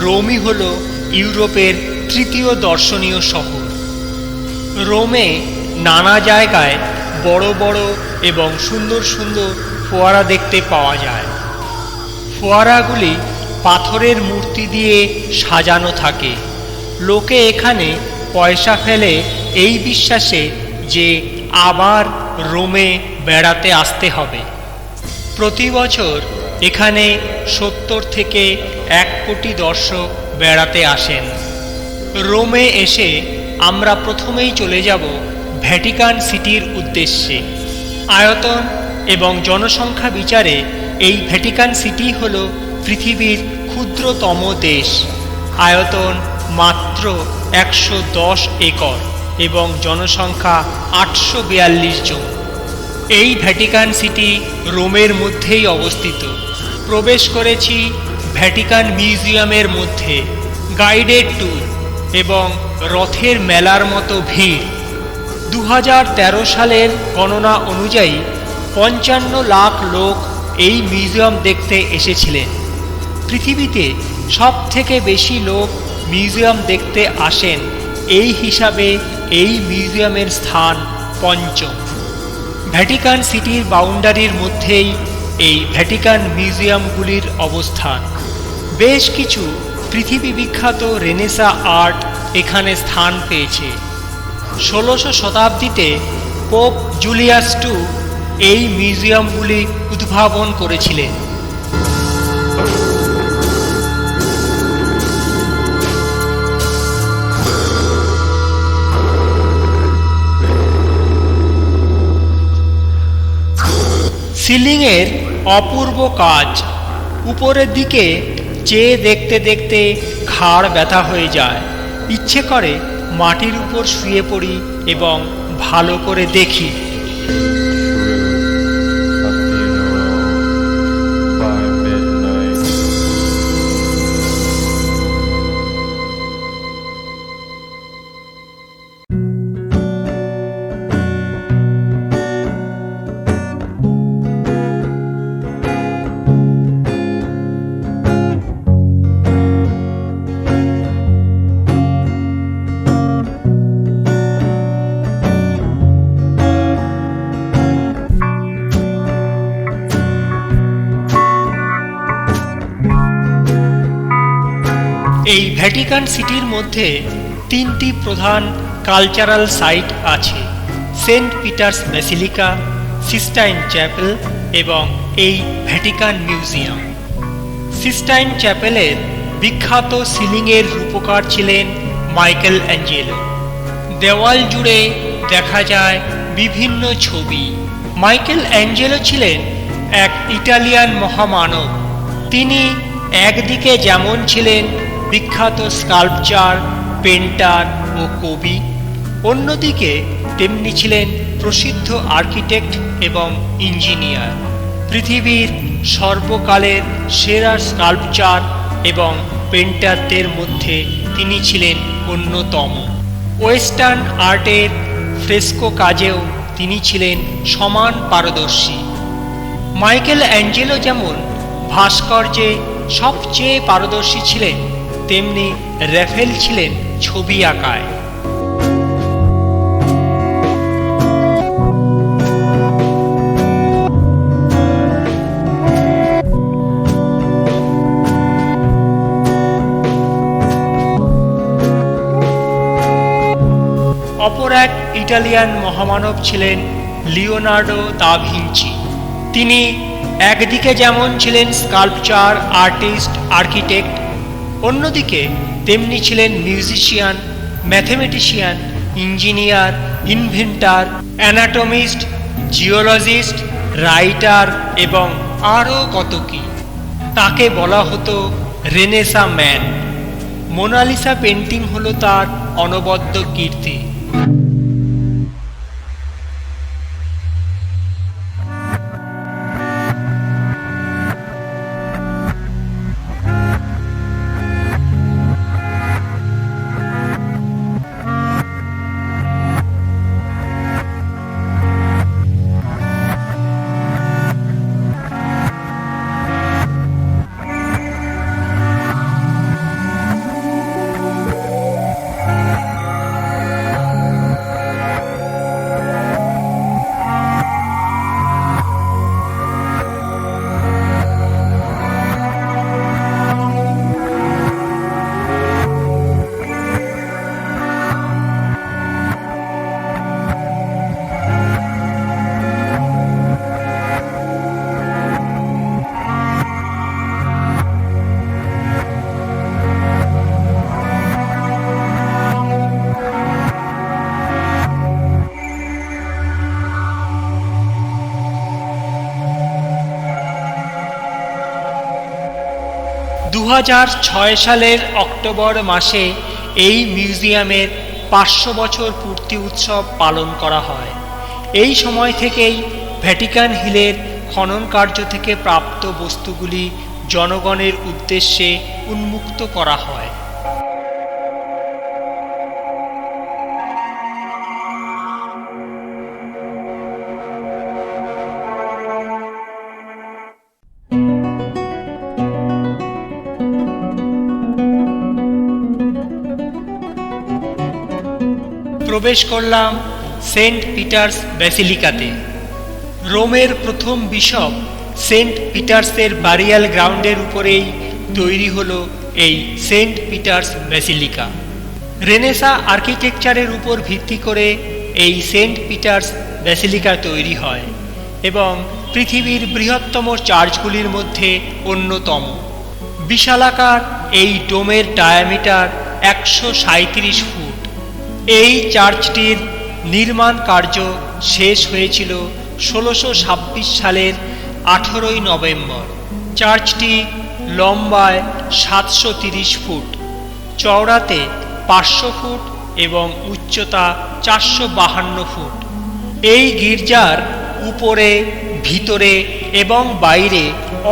রোমই হল ইউরোপের তৃতীয় দর্শনীয় শহর। রোমে নানা জায়গায় বড় বড় এবং সুন্দর সুন্দর ফোয়ারা দেখতে পাওয়া যায়। ফোয়ারাগুলি পাথরের মূর্তি দিয়ে সাজানো থাকে। লোকে এখানে পয়সা ফেলে এই বিশ্বাসে যে আবার রোমে বেড়াতে আসতে হবে। প্রতি বছর এখানে 70 থেকে 1 কোটি দর্শক বেড়াতে আসেন। রোমে এসে আমরা প্রথমেই চলে যাব ভ্যাটিকান সিটির উদ্দেশ্যে। আয়তন এবং জনসংখ্যা বিচারে এই ভ্যাটিকান সিটি হল পৃথিবীর ক্ষুদ্রতম দেশ। আয়তন মাত্র 110 একর এবং জনসংখ্যা 842 জন। এই ভ্যাটিকান সিটি রোমের মধ্যেই অবস্থিত। প্রবেশ করেছি ভ্যাটিকান মিউজিয়ামের মধ্যে। গাইডেড ট্যুর এবং রথের মেলার মতো ভিড়। 2013 সালের গণনা অনুযায়ী 55 লাখ লোক এই মিউজিয়াম দেখতে এসেছিলেন। পৃথিবীতে সবথেকে বেশি লোক মিউজিয়াম দেখতে আসেন এই হিসাবে এই মিউজিয়ামের স্থান 5ম। ভ্যাটিকান সিটির বাউন্ডারির মধ্যেই এই ভ্যাটিকান মিউজিয়ামগুলির অবস্থান। বেশ কিছু পৃথিবী বিখ্যাত রেনেসাঁ আর্ট এখানে স্থান পেয়েছে। 16শো শতাব্দীতে পোপ জুলিয়াস II এই মিউজিয়ামগুলি উদ্ভাবন করেছিলেন। সিলিংয়ের অপূর্ব কাজ। উপরের দিকে চেয়ে দেখতে দেখতে ঘাড় ব্যথা হয়ে যায়। ইচ্ছে করে মাটির উপর শুয়ে পড়ি এবং ভালো করে দেখি। এই ভ্যাটিকান সিটির মধ্যে 3টি প্রধান কালচারাল সাইট আছে: Saint Peter's Basilica, Sistine Chapel এবং এই ভ্যাটিকান মিউজিয়াম। সিস্টাইন চ্যাপেলের বিখ্যাত সিলিংয়ের রূপকার ছিলেন মাইকেল অ্যাঞ্জেলো। দেওয়াল জুড়ে দেখা যায় বিভিন্ন ছবি। মাইকেল অ্যাঞ্জেলো ছিলেন এক ইটালিয়ান মহামানব। তিনি একদিকে যেমন ছিলেন বিখ্যাত স্কাল্পচার, পেন্টার ও কবি, অন্যদিকে তেমনি ছিলেন প্রসিদ্ধ আর্কিটেক্ট এবং ইঞ্জিনিয়ার। পৃথিবীর সর্বকালের সেরা স্কাল্পচার এবং পেন্টারদের মধ্যে তিনি ছিলেন অন্যতম। ওয়েস্টার্ন আর্টের ফ্রেস্কো কাজেও তিনি ছিলেন সমান পারদর্শী। মাইকেল অ্যাঞ্জেলো যেমন ভাস্কর্যে সবচেয়ে পারদর্শী ছিলেন, তেমনি র্যাফেল ছিলেন ছবি আঁকায়। অপর এক ইটালিয়ান মহামানব ছিলেন লিওনার্দো দা ভিঞ্চি। তিনি একদিকে যেমন ছিলেন স্কাল্পচার, আর্টিস্ট, আর্কিটেক্ট, অন্যদিকে তেমনি ছিলেন musician, mathematician, engineer, inventor, anatomist, geologist, writer এবং আরও কত কি। তাকে বলা হতো রেনেসাঁ ম্যান। মোনালিসা পেন্টিং হলো তার অনবদ্য কীর্তি। 2006 সালের অক্টোবর মাসে এই মিউজিয়ামের 500 বছর পূর্তি উৎসব পালন করা হয়। এই সময় থেকেই ভ্যাটিকান হিলের খনন কার্য থেকে প্রাপ্ত বস্তুগুলি জনগণের উদ্দেশ্যে উন্মুক্ত করা হয়। প্রবেশ করলাম সেন্ট পিটার্স ব্যাসিলিকাতে। রোমের প্রথম বিশপ সেন্ট পিটার্সের বারিয়াল গ্রাউন্ডের উপরেই তৈরি হলো এই সেন্ট পিটার্স ব্যাসিলিকা। রেনেসাঁ আর্কিটেকচারের উপর ভিত্তি করে এই সেন্ট পিটার্স ব্যাসিলিকা তৈরি হয় এবং পৃথিবীর বৃহত্তম চার্চগুলির মধ্যে অন্যতম। বিশালাকার এই ডোমের ডায়ামিটার 137 ফুট। এই চার্চটির নির্মাণ কার্য শেষ হয়েছিল 1626 সালের 18 নভেম্বর। চার্চটি লম্বায় 730 ফুট, চওড়াতে 500 ফুট এবং উচ্চতা 452 ফুট। এই গির্জার উপরে, ভিতরে এবং বাইরে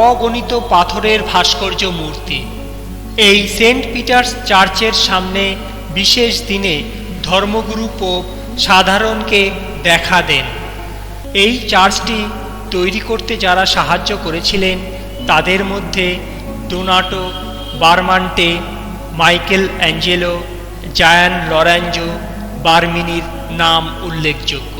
অগণিত পাথরের ভাস্কর্য মূর্তি। এই সেন্ট পিটার্স চার্চের সামনে বিশেষ দিনে ধর্মগুরু পোপ সাধারণকে দেখা দেন। এই চার্চটি তৈরি করতে যারা সাহায্য করেছিলেন তাদের মধ্যে ডোনাটো, বারমান্টে, মাইকেল অ্যাঞ্জেলো, জায়ান লরেঞ্জো বার্মিনির নাম উল্লেখযোগ্য।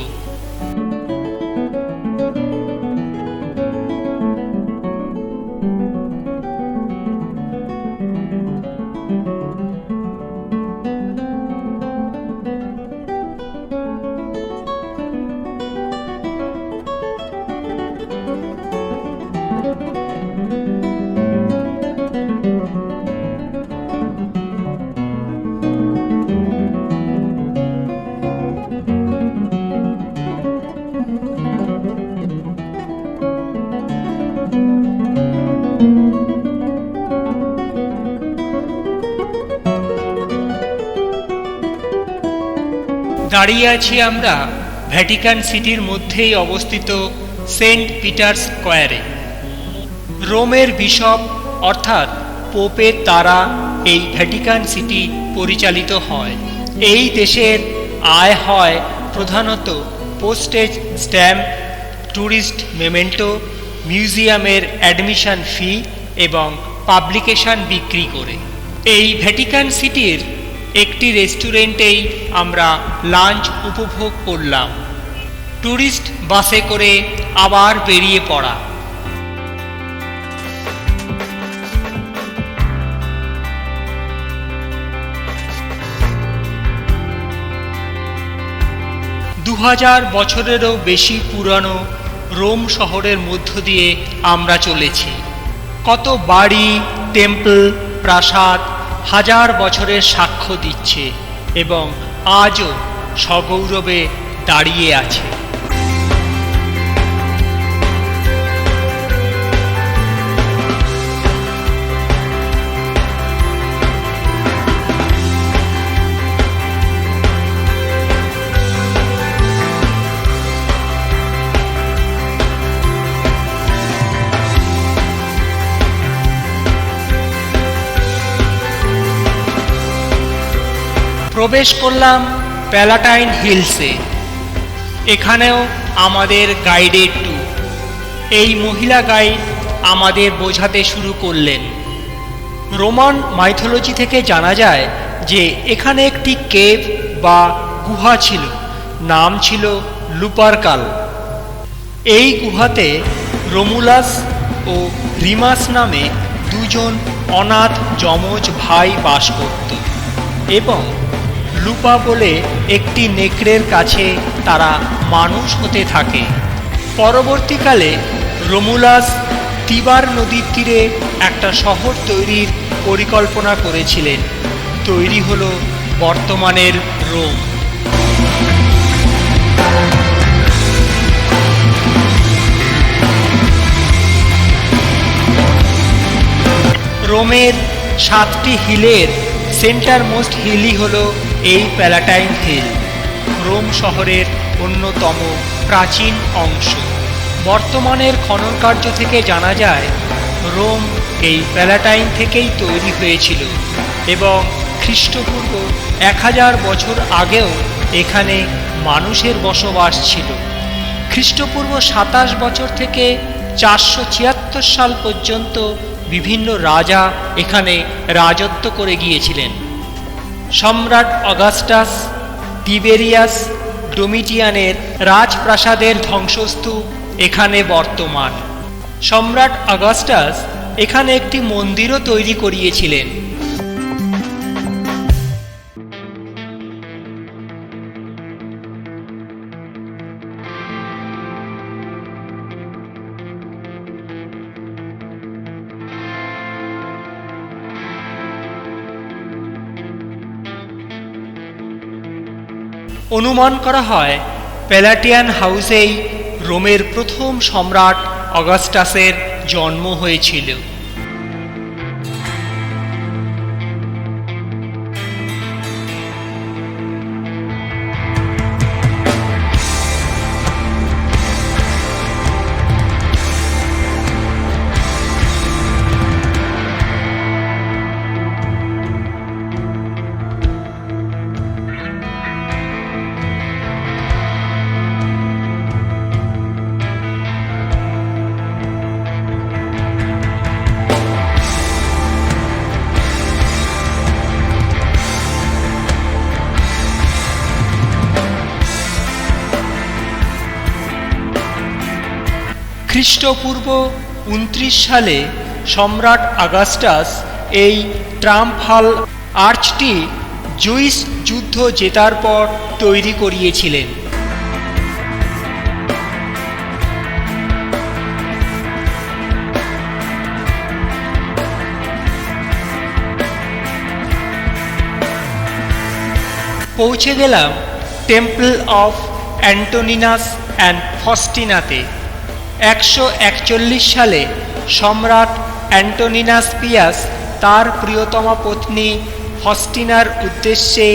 দাঁড়িয়ে আছি আমরা ভ্যাটিকান সিটির মধ্যেই অবস্থিত সেন্ট পিটার্স স্কোয়ারে। রোমের বিশপ অর্থাৎ পোপের দ্বারা এই ভ্যাটিকান সিটি পরিচালিত হয়। এই দেশের আয় হয় প্রধানত পোস্টেজ স্ট্যাম্প, ট্যুরিস্ট মেমেন্টো, মিউজিয়ামের অ্যাডমিশন ফি এবং পাবলিকেশন বিক্রি করে। এই ভ্যাটিকান সিটির একটি রেস্টুরেন্টেই আমরা লাঞ্চ উপভোগ করলাম। ট্যুরিস্ট বাসে করে আবার বেরিয়ে পড়া। দু 2000 বছরেরও বেশি পুরানো রোম শহরের মধ্য দিয়ে আমরা চলেছি। কত বাড়ি, টেম্পল, প্রাসাদ হাজার বছরের সাক্ষ্য দিচ্ছে এবং আজও সগৌরবে দাঁড়িয়ে আছে। প্রবেশ করলাম প্যালাটাইন হিলসে। এখানেও আমাদের গাইডের ট্যুর। এই মহিলা গাইড আমাদের বোঝাতে শুরু করলেন। রোমান মাইথোলজি থেকে জানা যায় যে এখানে একটি কেভ বা গুহা ছিল, নাম ছিল লুপারকাল। এই গুহাতে রোমুলাস ও রিমাস নামে দুজন অনাথ যমজ ভাই বাস করত এবং লুপা বলে একটি নেকড়ের কাছে তারা মানুষ হতে থাকে। পরবর্তীকালে রোমুলাস তিবার নদীর তীরে একটা শহর তৈরির পরিকল্পনা করেছিলেন। তৈরি হলো বর্তমানের রোম। রোমের 7টি হিলের সেন্টার মোস্ট হিলই হল এই প্যালাটাইন হিল, রোম শহরের অন্যতম প্রাচীন অংশ। বর্তমানের খনন কার্য থেকে জানা যায় রোম এই প্যালাটাইন থেকেই তৈরি হয়েছিল এবং খ্রিস্টপূর্ব 1000 বছর আগেও এখানে মানুষের বসবাস ছিল। খ্রিস্টপূর্ব 27 বছর থেকে 476 সাল পর্যন্ত বিভিন্ন রাজা এখানে রাজত্ব করে গিয়েছিলেন। সম্রাট অগাস্টাস, টিবেরিয়াস, ডোমিটিয়ানের রাজপ্রাসাদের ধ্বংসস্তূপ এখানে বর্তমান। সম্রাট অগাস্টাস এখানে একটি মন্দিরও তৈরি করিয়েছিলেন। অনুমান করা হয় প্যালাটিয়ান হাউসেই রোমের প্রথম সম্রাট অগাস্টাসের জন্ম হয়েছিল। খ্রিস্টপূর্ব 29 সালে সম্রাট অগাস্টাস এই ট্রাম্পহাল আর্চটি জুইস যুদ্ধ জেতার পর তৈরি করিয়েছিলেন। পৌঁছে গেলাম টেম্পল অফ অ্যান্টোনিনাস অ্যান্ড ফস্টিনাতে। 141 সালে সম্রাট অ্যান্টোনিনাস পিয়াস তার প্রিয়তমা পত্নী ফস্টিনার উদ্দেশ্যে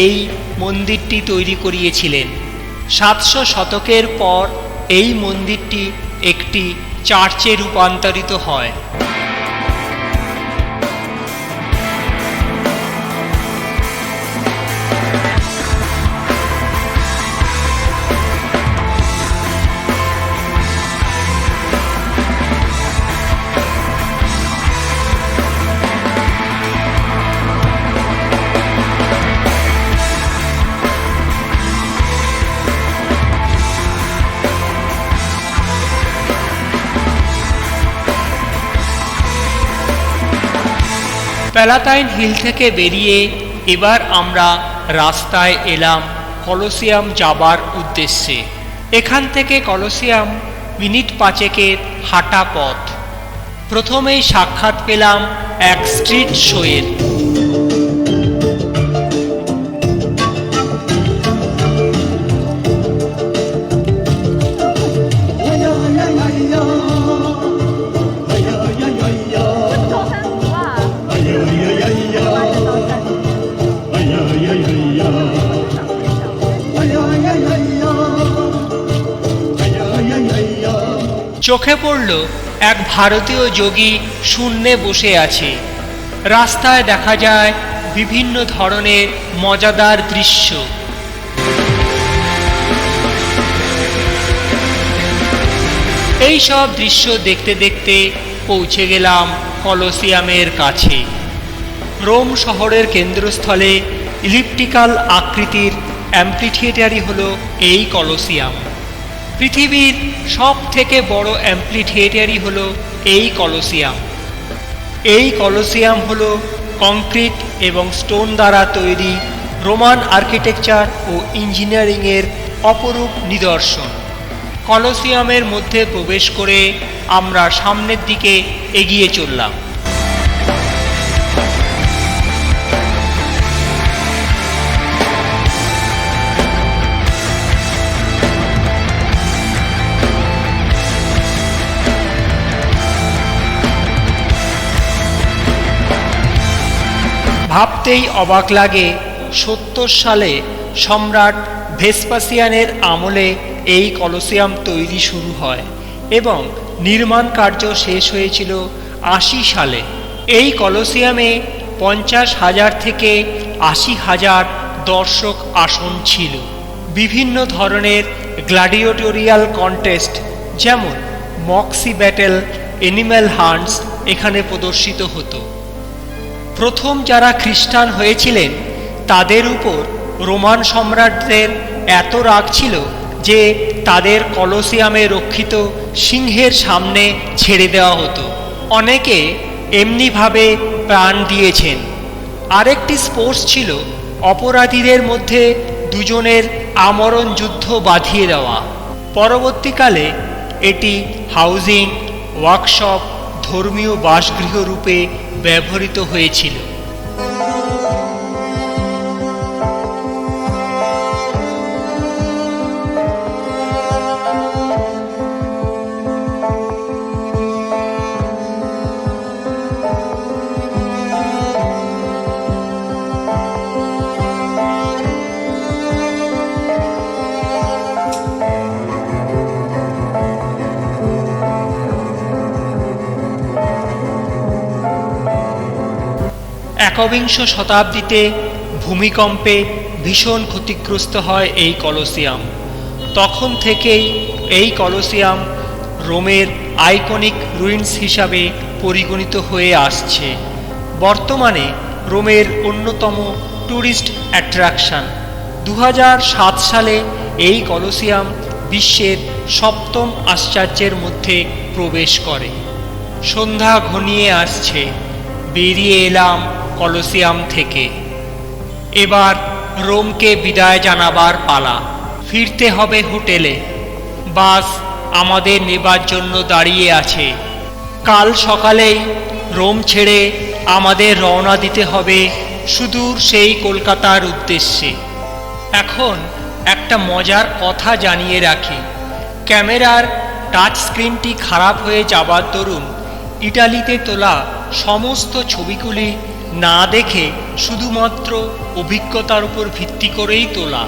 এই মন্দিরটি তৈরি করিয়েছিলেন। 700 শতকের পর এই মন্দিরটি একটি চার্চে রূপান্তরিত হয়। প্যালাটাইন হিল থেকে বেরিয়ে এবার আমরা রাস্তায় এলাম কলোসিয়াম যাবার উদ্দেশ্যে। এখান থেকে কলোসিয়াম মিনিট 5-এর হাঁটা পথ। প্রথমেই সাক্ষাৎ পেলাম এক স্ট্রিট শোয়ের। চোখে পড়ল এক ভারতীয় যোগী শূন্যে বসে আছে। রাস্তায় দেখা যায় বিভিন্ন ধরনের মজাদার দৃশ্য। এই সব দৃশ্য দেখতে দেখতে পৌঁছে গেলাম কলোসিয়ামের কাছে। রোম শহরের কেন্দ্রস্থলে ইলিপ্টিক্যাল আকৃতির অ্যাম্ফিথিয়েটারই হলো এই কলোসিয়াম। পৃথিবীর সব থেকে বড় অ্যাম্ফিথিয়েটারই হলো এই কলোসিয়াম। এই কলোসিয়াম হলো কংক্রিট এবং স্টোন দ্বারা তৈরি রোমান আর্কিটেকচার ও ইঞ্জিনিয়ারিংয়ের অপরূপ নিদর্শন। কলোসিয়ামের মধ্যে প্রবেশ করে আমরা সামনের দিকে এগিয়ে চললাম। ভাবতেই অবাক লাগে 70 সালে সম্রাট ভেসপাসিয়ানের আমলে এই কলোসিয়াম তৈরি শুরু হয় এবং নির্মাণ কার্য শেষ হয়েছিল 80 সালে। এই কলোসিয়ামে 50,000 থেকে 80,000 দর্শক আসন ছিল। বিভিন্ন ধরনের গ্ল্যাডিয়েটোরিয়াল কন্টেস্ট যেমন মক্সি ব্যাটেল, অ্যানিম্যাল হান্টস এখানে প্রদর্শিত হতো। প্রথম যারা খ্রিস্টান হয়েছিলেন তাদের উপর রোমান সম্রাটদের এত রাগ ছিল যে তাদের কলোসিয়ামে রক্ষিত সিংহের সামনে ছেড়ে দেওয়া হতো। অনেকে এমনিভাবে প্রাণ দিয়েছেন। আরেকটি স্পোর্টস ছিল অপরাধীদের মধ্যে দুজনের আমরণ যুদ্ধ বাঁধিয়ে দেওয়া। পরবর্তীকালে এটি হাউজিং, ওয়ার্কশপ, ধর্মীয় বাসগৃহ রূপে ব্যবহৃত হয়েছিল। একবিংশ শতাব্দীতে ভূমিকম্পে ভীষণ ক্ষতিগ্রস্ত হয় এই কলোসিয়াম। তখন থেকেই এই কলোসিয়াম রোমের আইকনিক রুইন্স হিসাবে পরিগণিত হয়ে আসছে। বর্তমানে রোমের অন্যতম ট্যুরিস্ট অ্যাট্রাকশন। 2007 সালে এই কলোসিয়াম বিশ্বের 7ম আশ্চর্যের মধ্যে প্রবেশ করে। সন্ধ্যা ঘনিয়ে আসছে, বেরিয়ে এলাম কলোসিয়াম থেকে। এবার রোমকে বিদায় জানাবার পালা। ফিরতে হবে হোটেলে। বাস আমাদের নেবার জন্য দাঁড়িয়ে আছে। কাল সকালেই রোম ছেড়ে আমাদের রওনা দিতে হবে সুদূর সেই কলকাতার উদ্দেশ্যে। এখন একটা মজার কথা জানিয়ে রাখি, ক্যামেরার টাচ স্ক্রিনটি খারাপ হয়ে যাবার দরুন ইটালিতে তোলা সমস্ত ছবিগুলি না দেখে শুধুমাত্র অভিজ্ঞতার উপর ভিত্তি করেই তোলা।